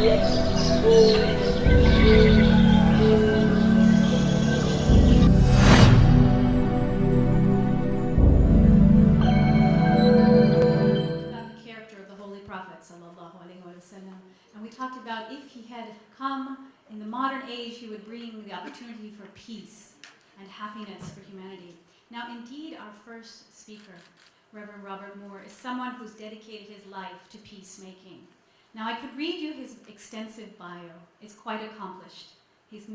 And we talked about if he had come in the modern age, he would bring the opportunity for peace and happiness for humanity. Now, indeed, our first speaker, Reverend Robert Moore, is someone who's dedicated his life to peacemaking. Now, I could read you his extensive bio. It's quite accomplished. He's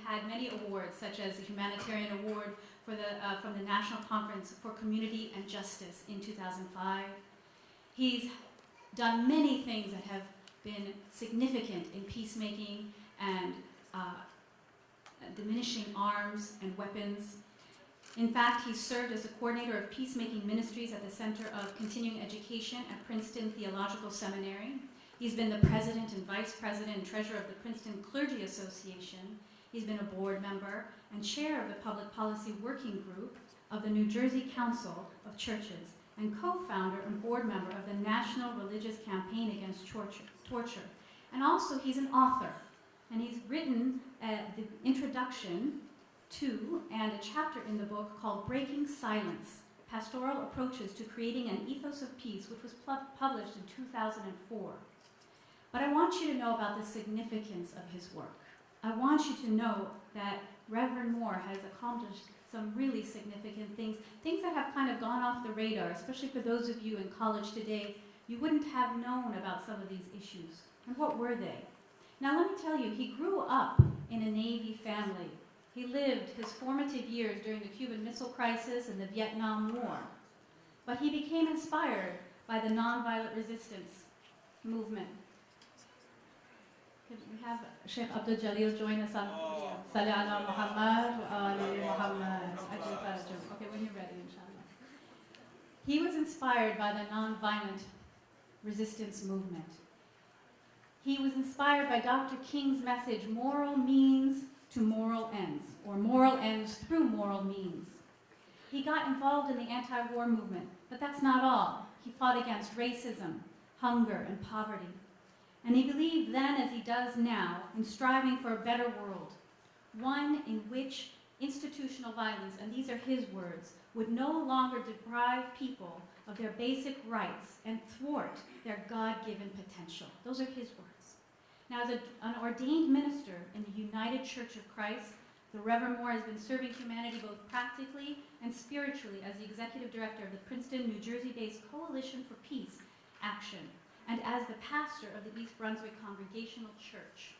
had many awards, such as the Humanitarian Award for from the National Conference for Community and Justice in 2005. He's done many things that have been significant in peacemaking and diminishing arms and weapons. In fact, he served as the coordinator of peacemaking ministries at the Center of Continuing Education at Princeton Theological Seminary. He's been the president and vice president and treasurer of the Princeton Clergy Association. He's been a board member and chair of the Public Policy Working Group of the New Jersey Council of Churches and co-founder and board member of the National Religious Campaign Against Torture. And also, he's an author, and he's written the introduction to and a chapter in the book called Breaking Silence, Pastoral Approaches to Creating an Ethos of Peace, which was published in 2004. But I want you to know about the significance of his work. I want you to know that Reverend Moore has accomplished some really significant things, things that have kind of gone off the radar, especially for those of you in college today. You wouldn't have known about some of these issues. And what were they? Now let me tell you, he grew up in a Navy family. He lived his formative years during the Cuban Missile Crisis and the Vietnam War. But he became inspired by the nonviolent resistance movement. Could we have Sheikh Abdul Jalil join us on Salli ala Muhammad wa ali Muhammad. Okay, when you're ready, inshallah. He was inspired by the nonviolent resistance movement. He was inspired by Dr. King's message, moral means to moral ends, or moral ends through moral means. He got involved in the anti-war movement, but that's not all. He fought against racism, hunger, and poverty. And he believed then, as he does now, in striving for a better world, one in which institutional violence, and these are his words, would no longer deprive people of their basic rights and thwart their God-given potential. Those are his words. Now, as an ordained minister in the United Church of Christ, the Reverend Moore has been serving humanity both practically and spiritually as the executive director of the Princeton, New Jersey-based Coalition for Peace Action, and as the pastor of the East Brunswick Congregational Church.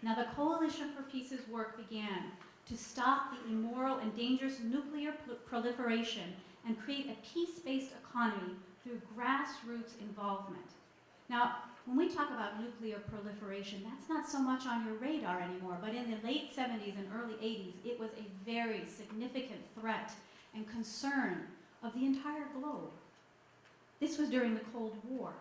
Now, the Coalition for Peace's work began to stop the immoral and dangerous nuclear proliferation and create a peace-based economy through grassroots involvement. Now, when we talk about nuclear proliferation, that's not so much on your radar anymore, but in the late 70s and early 80s, it was a very significant threat and concern of the entire globe. This was during the Cold War.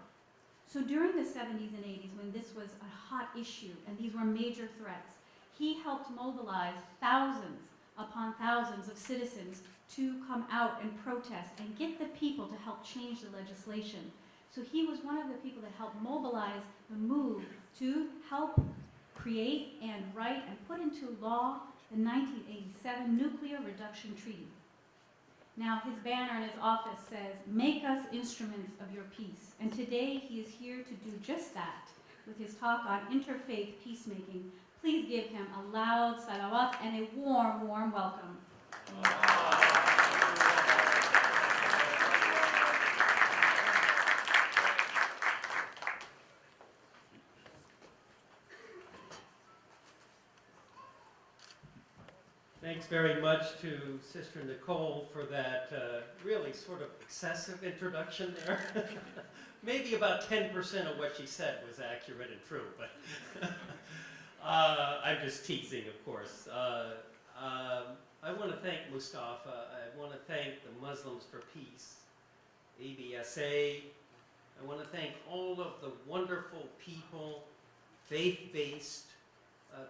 So during the 70s and 80s, when this was a hot issue and these were major threats, he helped mobilize thousands upon thousands of citizens to come out and protest and get the people to help change the legislation. So he was one of the people that helped mobilize the move to help create and write and put into law the 1987 Nuclear Reduction Treaty. Now, his banner in his office says, "Make us instruments of your peace." And today he is here to do just that with his talk on interfaith peacemaking. Please give him a loud salawat and a warm, warm welcome. Thanks very much to Sister Nicole for that really sort of excessive introduction there. Maybe about 10% of what she said was accurate and true, but I'm just teasing, of course. I want to thank Mustafa. I want to thank the Muslims for Peace, ABSA. I want to thank all of the wonderful people, faith-based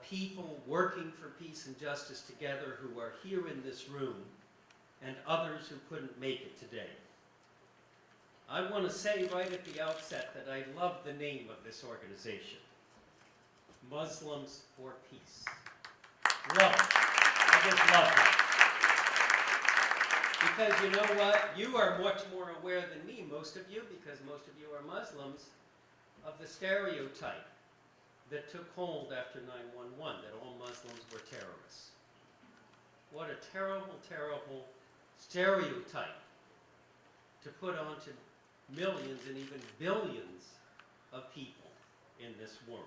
people working for peace and justice together who are here in this room, and others who couldn't make it today. I want to say right at the outset that I love the name of this organization. Muslims for Peace. Love it. I just love it. Because you know what? You are much more aware than me, most of you, because most of you are Muslims, of the stereotype that took hold after 9/11, that all Muslims were terrorists. What a terrible, terrible stereotype to put onto millions and even billions of people in this world.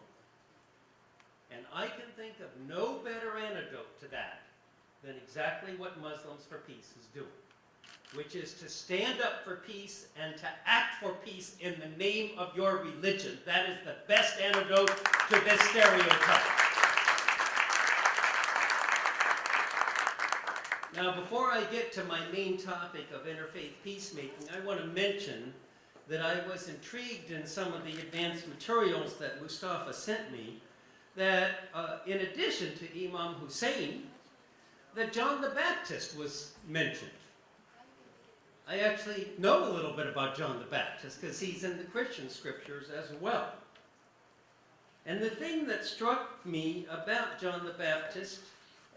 And I can think of no better antidote to that than exactly what Muslims for Peace is doing, which is to stand up for peace and to act for peace in the name of your religion. That is the best antidote to this stereotype. Now, before I get to my main topic of interfaith peacemaking, I want to mention that I was intrigued in some of the advanced materials that Mustafa sent me, that in addition to Imam Hussein, that John the Baptist was mentioned. I actually know a little bit about John the Baptist because he's in the Christian scriptures as well. And the thing that struck me about John the Baptist,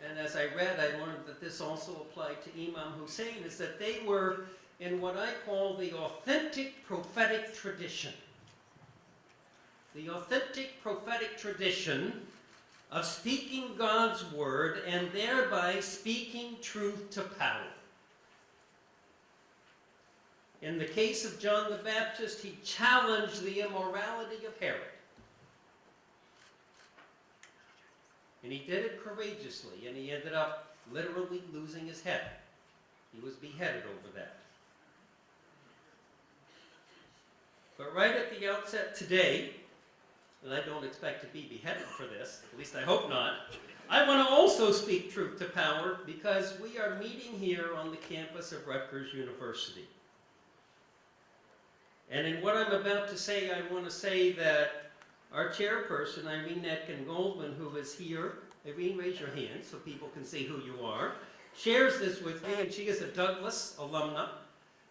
and as I read, I learned that this also applied to Imam Hussein, is that they were in what I call the authentic prophetic tradition. The authentic prophetic tradition of speaking God's word and thereby speaking truth to power. In the case of John the Baptist, he challenged the immorality of Herod. And he did it courageously, and he ended up literally losing his head. He was beheaded over that. But right at the outset today, and I don't expect to be beheaded for this, at least I hope not, I want to also speak truth to power because we are meeting here on the campus of Rutgers University. And in what I'm about to say, I want to say that our chairperson, Irene Etkin-Goldman, who is here, Irene, raise your hand so people can see who you are, shares this with me, and she is a Douglas alumna,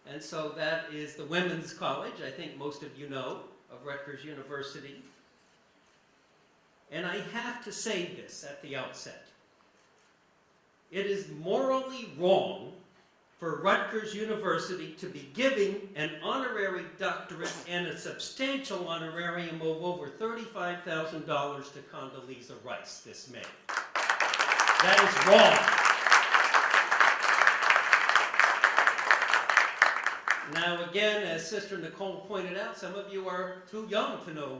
and so that is the women's college, I think most of you know, of Rutgers University. And I have to say this at the outset. It is morally wrong for Rutgers University to be giving an honorary doctorate and a substantial honorarium of over $35,000 to Condoleezza Rice this May. That is wrong. Now again, as Sister Nicole pointed out, some of you are too young to know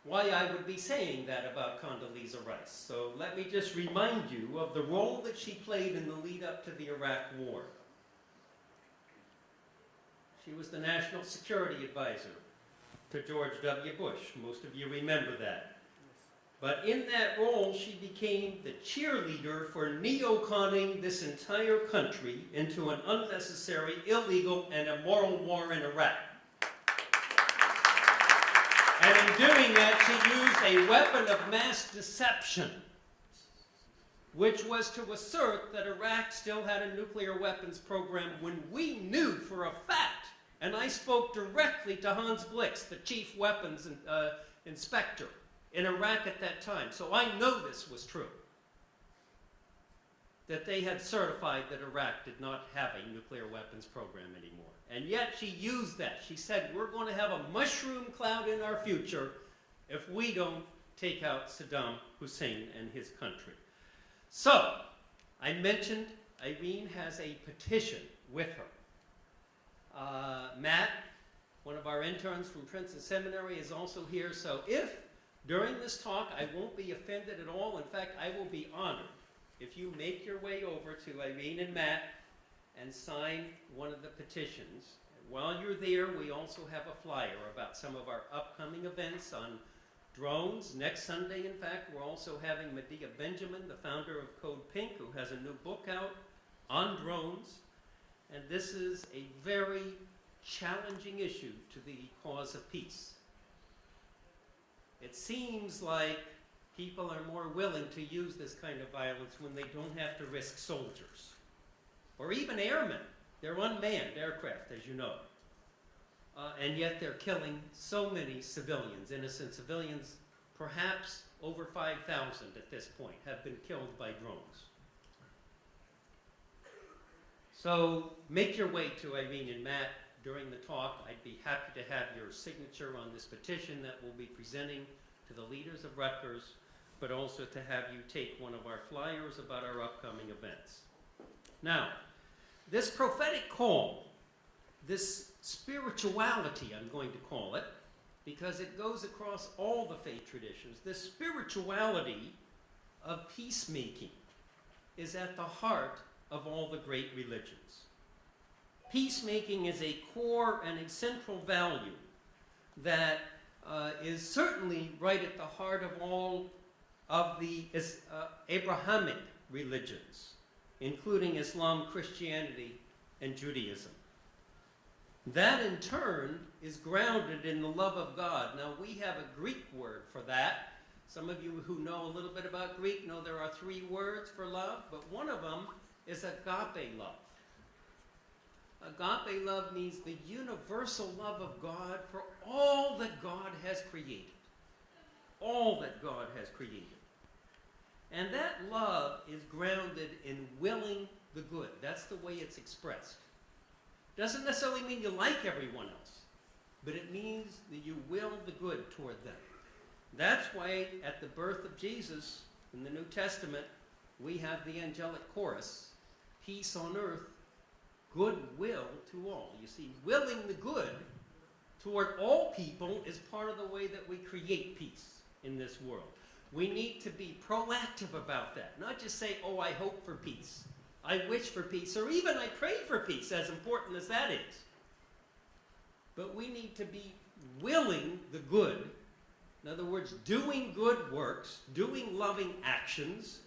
why I would be saying that about Condoleezza Rice. So let me just remind you of the role that she played in the lead up to the Iraq War. She was the National Security Advisor to George W. Bush. Most of you remember that. But in that role, she became the cheerleader for neoconning this entire country into an unnecessary, illegal, and immoral war in Iraq. And in doing that, she used a weapon of mass deception, which was to assert that Iraq still had a nuclear weapons program when we knew for a fact, and I spoke directly to Hans Blix, the chief weapons inspector in Iraq at that time, so I know this was true, that they had certified that Iraq did not have a nuclear weapons program anymore. And yet she used that. She said, we're going to have a mushroom cloud in our future if we don't take out Saddam Hussein and his country. So, I mentioned Irene has a petition with her. Matt, one of our interns from Princeton Seminary, is also here. So if during this talk I won't be offended at all, in fact, I will be honored if you make your way over to Irene and Matt and sign one of the petitions. While you're there, we also have a flyer about some of our upcoming events on drones. Next Sunday, in fact, we're also having Medea Benjamin, the founder of Code Pink, who has a new book out on drones. And this is a very challenging issue to the cause of peace. It seems like people are more willing to use this kind of violence when they don't have to risk soldiers. Or even airmen. They're unmanned aircraft, as you know. And yet they're killing so many civilians, innocent civilians, perhaps over 5,000 at this point, have been killed by drones. So make your way to Irene and Matt during the talk. I'd be happy to have your signature on this petition that we'll be presenting to the leaders of Rutgers, but also to have you take one of our flyers about our upcoming events. Now, this prophetic call, this spirituality, I'm going to call it, because it goes across all the faith traditions, this spirituality of peacemaking is at the heart of all the great religions. Peacemaking is a core and a central value that is certainly right at the heart of all of the Abrahamic religions, including Islam, Christianity, and Judaism. That, in turn, is grounded in the love of God. Now, we have a Greek word for that. Some of you who know a little bit about Greek know there are 3 words for love, but one of them is agape love. Agape love means the universal love of God for all that God has created. All that God has created. And that love is grounded in willing the good. That's the way it's expressed. Doesn't necessarily mean you like everyone else, but it means that you will the good toward them. That's why at the birth of Jesus in the New Testament, we have the angelic chorus, peace on earth, goodwill to all. You see, willing the good toward all people is part of the way that we create peace in this world. We need to be proactive about that, not just say, oh, I hope for peace, I wish for peace, or even I pray for peace, as important as that is. But we need to be willing the good. In other words, doing good works, doing loving actions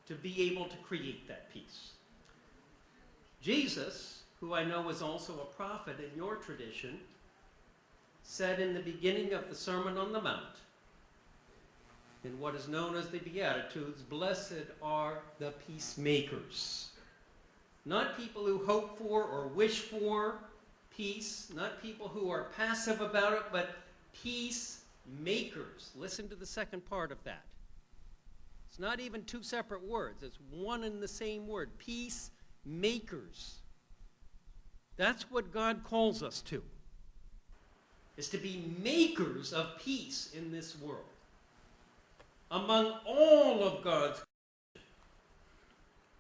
to be able to create that peace. Jesus, who I know is also a prophet in your tradition, said in the beginning of the Sermon on the Mount, in what is known as the Beatitudes, blessed are the peacemakers. Not people who hope for or wish for peace, not people who are passive about it, but peacemakers. Listen to the second part of that. It's not even 2 separate words. It's one and the same word, peacemakers. That's what God calls us to, is to be makers of peace in this world. Among all of God's creation.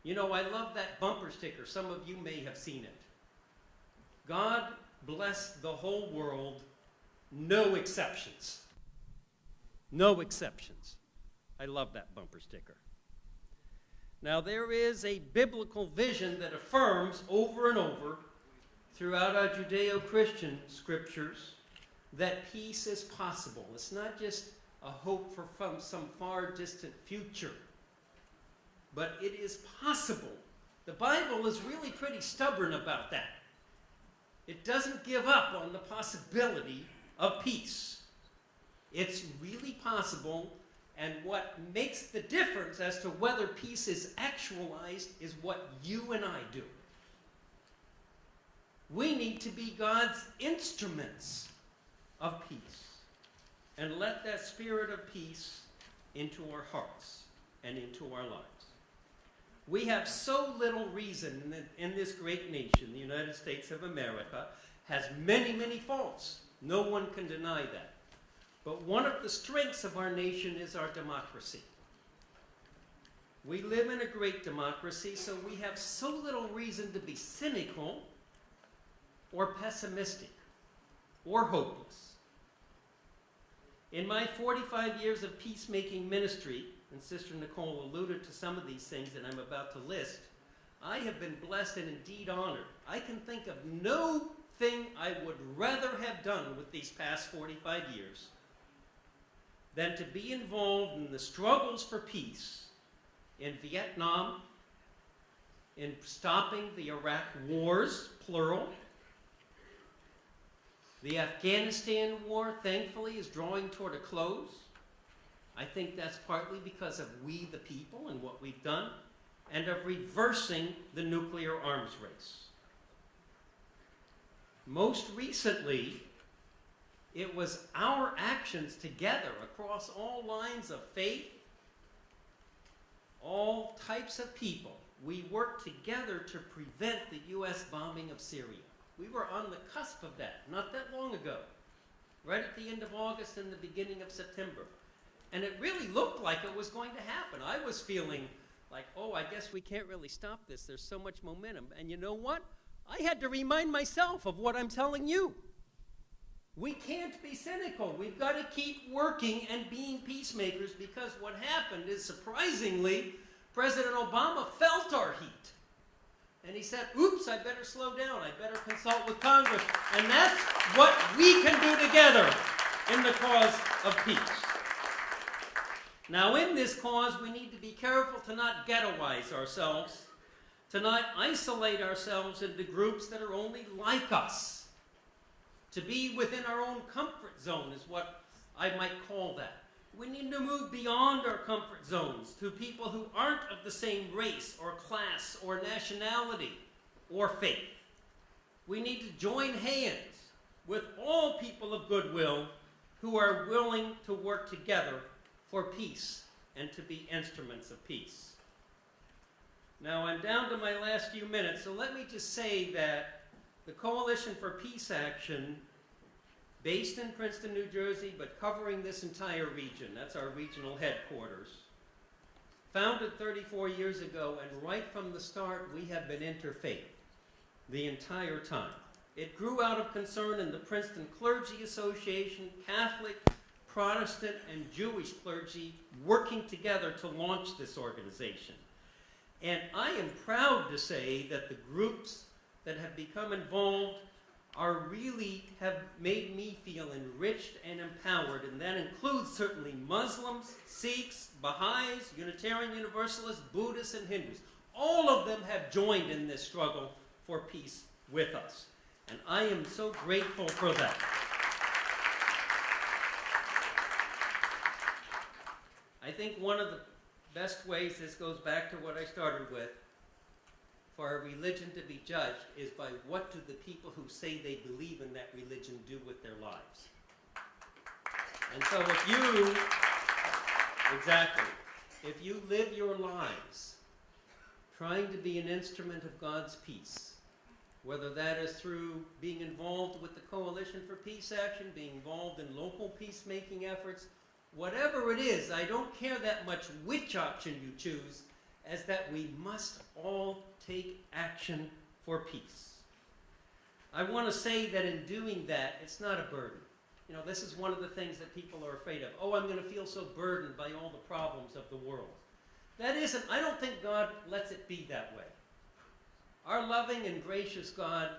You know, I love that bumper sticker. Some of you may have seen it. God bless the whole world, no exceptions. No exceptions. I love that bumper sticker. Now, there is a biblical vision that affirms over and over throughout our Judeo-Christian scriptures that peace is possible. It's not just a hope for some far distant future, but it is possible. The Bible is really pretty stubborn about that. It doesn't give up on the possibility of peace. It's really possible, and what makes the difference as to whether peace is actualized is what you and I do. We need to be God's instruments of peace and let that spirit of peace into our hearts and into our lives. We have so little reason in this great nation, the United States of America, has many, many faults. No one can deny that. But one of the strengths of our nation is our democracy. We live in a great democracy, so we have so little reason to be cynical or pessimistic or hopeless. In my 45 years of peacemaking ministry, and Sister Nicole alluded to some of these things that I'm about to list, I have been blessed and indeed honored. I can think of no thing I would rather have done with these past 45 years than to be involved in the struggles for peace in Vietnam, in stopping the Iraq wars, plural. The Afghanistan war, thankfully, is drawing toward a close. I think that's partly because of we the people and what we've done, and of reversing the nuclear arms race. Most recently, It was our actions together across all lines of faith, all types of people. We worked together to prevent the U.S. bombing of Syria. We were on the cusp of that, not that long ago, right at the end of August and the beginning of September. And it really looked like it was going to happen. I was feeling like, oh, I guess we can't really stop this. There's so much momentum. And you know what? I had to remind myself of what I'm telling you. We can't be cynical. We've got to keep working and being peacemakers, because what happened is, surprisingly, President Obama felt our heat. And he said, oops, I better slow down. I better consult with Congress. And that's what we can do together in the cause of peace. Now, in this cause, we need to be careful to not ghettoize ourselves, to not isolate ourselves into groups that are only like us. To be within our own comfort zone is what I might call that. We need to move beyond our comfort zones to people who aren't of the same race or class or nationality or faith. We need to join hands with all people of goodwill who are willing to work together for peace and to be instruments of peace. Now, I'm down to my last few minutes, so let me just say that the Coalition for Peace Action, based in Princeton, New Jersey, but covering this entire region, that's our regional headquarters, founded 34 years ago, and right from the start, we have been interfaith the entire time. It grew out of concern in the Princeton Clergy Association, Catholic, Protestant, and Jewish clergy working together to launch this organization. And I am proud to say that the groups that have become involved have made me feel enriched and empowered, and that includes certainly Muslims, Sikhs, Baha'is, Unitarian Universalists, Buddhists, and Hindus. All of them have joined in this struggle for peace with us, and I am so grateful for that. I think one of the best ways, this goes back to what I started with, for a religion to be judged is by what do the people who say they believe in that religion do with their lives. And so if you live your lives trying to be an instrument of God's peace, whether that is through being involved with the Coalition for Peace Action, being involved in local peacemaking efforts, whatever it is, I don't care that much which option you choose, as that we must all take action for peace. I want to say that in doing that, it's not a burden. You know, this is one of the things that people are afraid of. Oh, I'm going to feel so burdened by all the problems of the world. That isn't, I don't think God lets it be that way. Our loving and gracious God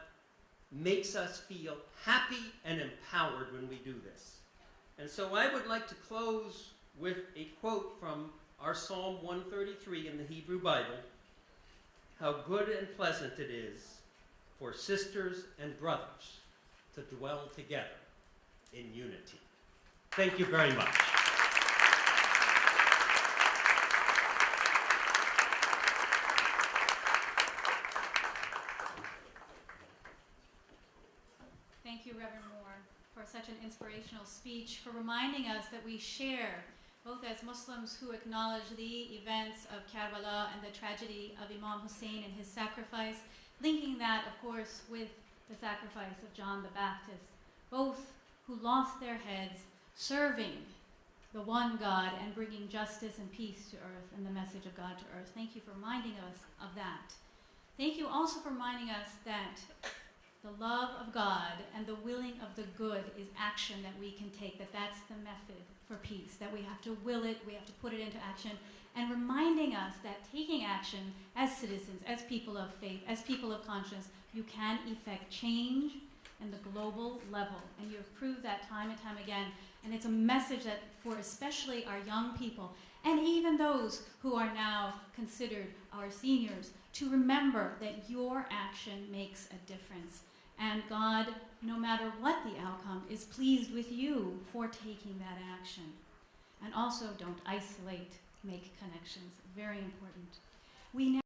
makes us feel happy and empowered when we do this. And so I would like to close with a quote from our Psalm 133 in the Hebrew Bible. How good and pleasant it is for sisters and brothers to dwell together in unity. Thank you very much. Thank you, Reverend Moore, for such an inspirational speech, for reminding us that we share, both as Muslims who acknowledge the events of Karbala and the tragedy of Imam Hussein and his sacrifice, linking that, of course, with the sacrifice of John the Baptist, both who lost their heads serving the one God and bringing justice and peace to earth and the message of God to earth. Thank you for reminding us of that. Thank you also for reminding us that the love of God and the willing of the good is action that we can take, that's the method for peace, that we have to will it, we have to put it into action, and reminding us that taking action as citizens, as people of faith, as people of conscience, you can effect change in the global level. And you have proved that time and time again. And it's a message that for especially our young people, and even those who are now considered our seniors, to remember that your action makes a difference. And God, no matter what the outcome, is pleased with you for taking that action. And also, don't isolate, make connections. Very important. We now